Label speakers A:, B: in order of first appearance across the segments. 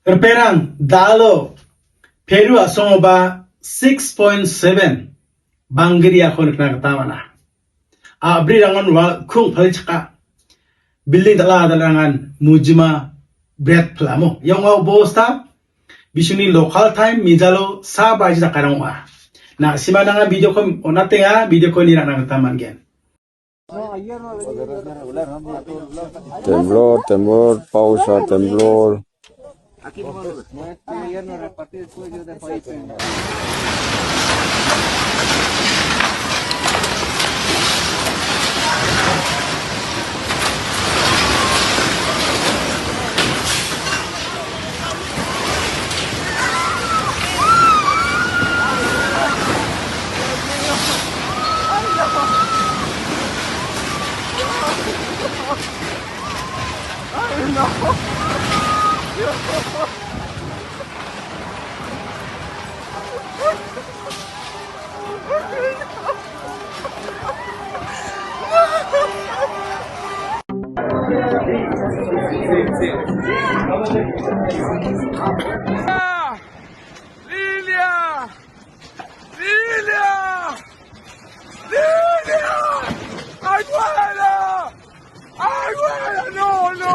A: Perang dalo Peru asongoba 6.7 Banggeria kon kena ketamana. Abri rangan wa kung palichaka building dalangan mujima bread plamo. Yang au bosta bisuni local time mijalo sabaji zakarangwa. Na simana nga video ko onate nga video ko ni nang ketaman gen.
B: Temblor, pausa, temblor.
C: Aquí no este gobierno repartir después yo dejo ahí.
D: Lilia! ¡Abuela! ¡Abuela! ¡No!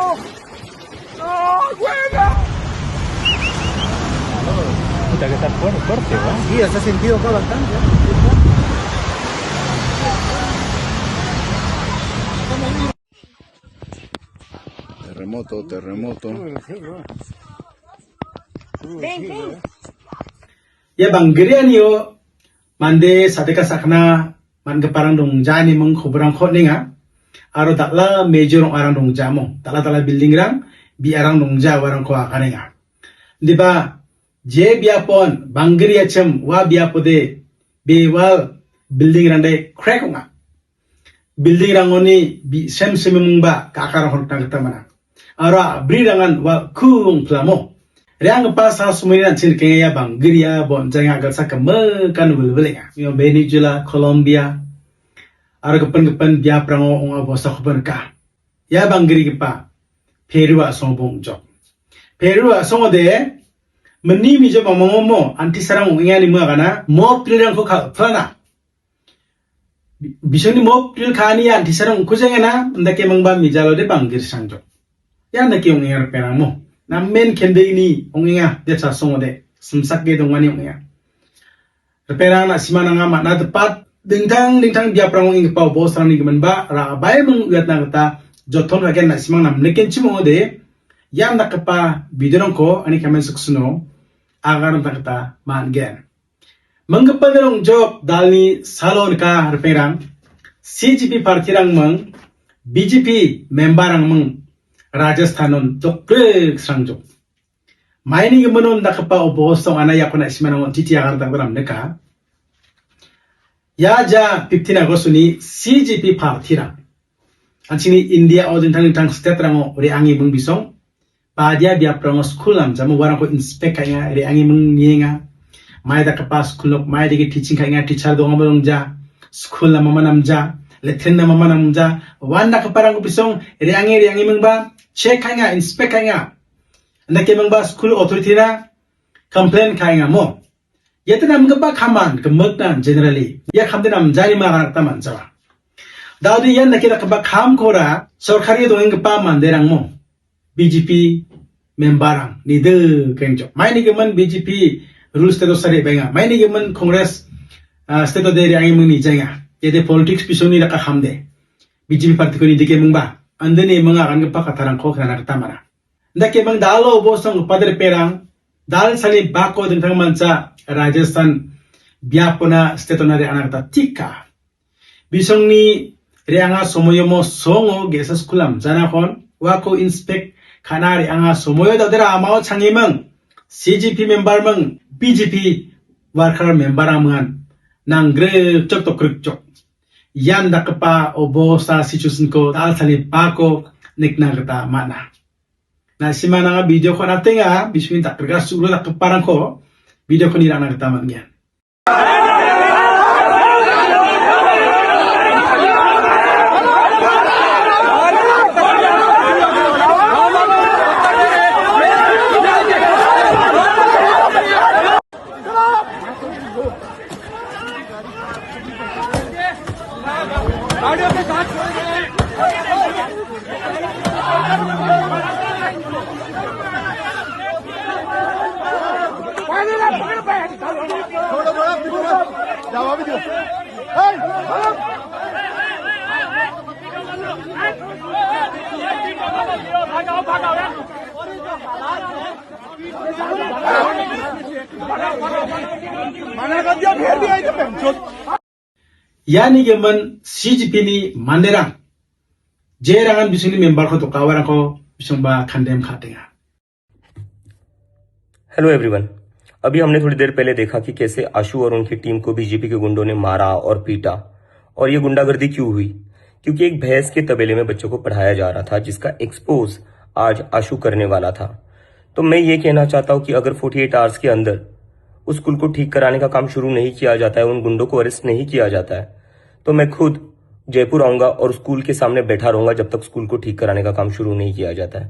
D: ¡Abuela!
E: Puta que está fuerte, ¿va?
C: Sí, se ha sentido acá bastante.
B: Terremoto.
A: Ya Banggeria niyo mande sadeka sakna man parang dong jani mong kubrang khotninga aro dakla major arang dong jamo tala building rang bi arang dong ja warang ko akanenga diba je biapon Banggeria chem wa biapode bewal building rande crack nga building rangoni bi sem mungba kakara hortang tamana ara brirangan wa kung plamo Riang pasa sumurian chin kaya Banggeria bon janga galsa keme kan bulbulenga yo Venezuela Colombia ara kepen dia prango onga bosa khupon ka ya Banggeria pa Peru asong jok Peru asong de meni mi jo mamomo anti sarang ngani mo kana mo prilang ko plana bisoni mo pril khani anti sarang kujengena ndake mangba mi jalo de Banggeria sangjo ya ndake onga perang mo Namen kende ini onginga desa songode semsak ge dongani onginga. Reperang na simana nga mak na tepat dingtang dia prang ing pau bos rang ni gemenba ra bai meng uat na kata joton ragen na simang nam leken chimode yam na kapa bidron ko ani kamen suksuno agar na kata man gen. Mengkepaderong job dalni salon ka reperang CGP party rang meng BJP member rang meng Rajasthanon dokter sangjo. Maini gemenon nakapa obosong anaya kuna ismanong titi agar tanggram neka. Ya ja 15 Agostuni CGP party rang. Anchini India odin tang state rango reangi meng bisong. Padia biya prango school am jamu warang ko inspect kaya reangi meng nienga. Mai da kapa school nok mai digi teaching kaya teacher dong among ja. School na mama namja. Letren na mama namja. Wanda kaparang ko bisong reangi meng ba. Check kaya inspect kaya ndake mangba school authority na complain kaya mo yata nam gaba kaman kemek na generally ya kamde nam jani ma ganak taman jawa daudi yan ndake nakaba kam kora sarkari doing gapa manderang mo BJP memberang ni de kenjo maini geman BJP rules tedo sare benga maini geman congress state de ri mung ni janga yede politics pisoni raka hamde BJP party ko ni dike mangba Andeni mga kan pa katarang ko kana tamana. Ndake bang dalo bosong padre perang dal sali bako dentang manca Rajasthan biapona stationary anakta tika. Bisong ni reanga somoyomo songo gesa skulam janakon wako inspect kanari anga somoyo dadera amao changimeng CGP member meng BJP worker member amangan nang grek cok to krek cok. Yan nakapa obo sa situation ko dahil sa lipa ko nikna kata mana. Na simana nga video ko natin nga biswin tak kergas ulo nakaparang ko video ko nila na kata man yan. Yani gemen CGP ni manderang jerangan bisuni member ko to kawaran ko bisung ba khandem khatenga.
F: Hello everyone. अभी हमने थोड़ी देर पहले देखा कि कैसे आशु और उनकी team को बीजेपी के गुंडों ने मारा और पीटा। और ये गुंडागर्दी क्यों हुई? क्योंकि एक भैंस के तबेले में बच्चों को पढ़ाया जा रहा था जिसका एक्सपोज आज आशु करने वाला था। तो मैं ये कहना चाहता हूं कि अगर 48 आवर्स के अंदर उस स्कूल को ठीक कराने का काम शुरू नहीं किया जाता है, उन गुंडों को अरेस्ट नहीं किया जाता है, तो मैं खुद जयपुर आऊंगा और स्कूल के सामने बैठा रहूंगा जब तक स्कूल को ठीक कराने का काम शुरू नहीं किया जाता है।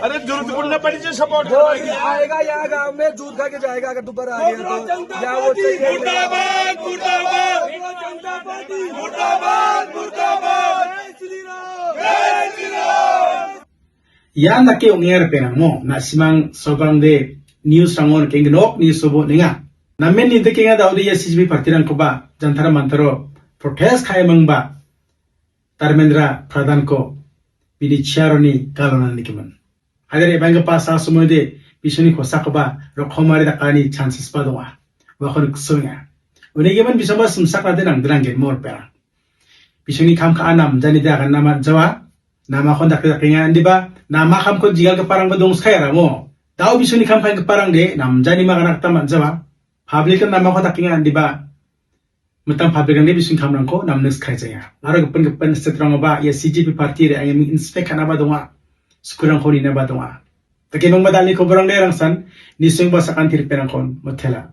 D: अरे जरूरत पड़ना पड़ी जो सपोर्ट
C: आएगा यहाँ गाँव में दूध खा के जाएगा अगर दोबारा आ गया तो या वो चाहिए
D: मुर्दाबाद मुर्दाबाद मुर्दाबाद मुर्दाबाद जय Shri Ram
A: Yan na ke ongyer penang mo na simang sobrang de news rangon keng nok ni sobo ninga. Namen ni de kenga daw de CGP party rang ko ba jantara mantaro protest khai mang ba Dharmendra Pradhan ko bini charoni kalonan nikiman. Hadere banga pa sa sumo de bisuni ko sakaba rokhomari da kani chances pa doa. Wa khon ksunga. Unigiman bisamba sumsak na den ang dranggen mor pera. Bisuni kam ka anam jani da kan nama jawa nama kon dakda kenga andi ba nama kam ko jigal ka parang badong skaya mo. Daw bisuni kam ka parang de nam jani maganak taman jawa. Public kan nama ko dakinga andi ba Matang public ang nebis kam lang ko nam nes kaya jaya. Laro gapan setrang ba ya CGP party re ang inspect na ba donga. Skurang ko ni na ba donga. Taki mang madali ko barang lerang san nisong ba sa kantir perang kon motela.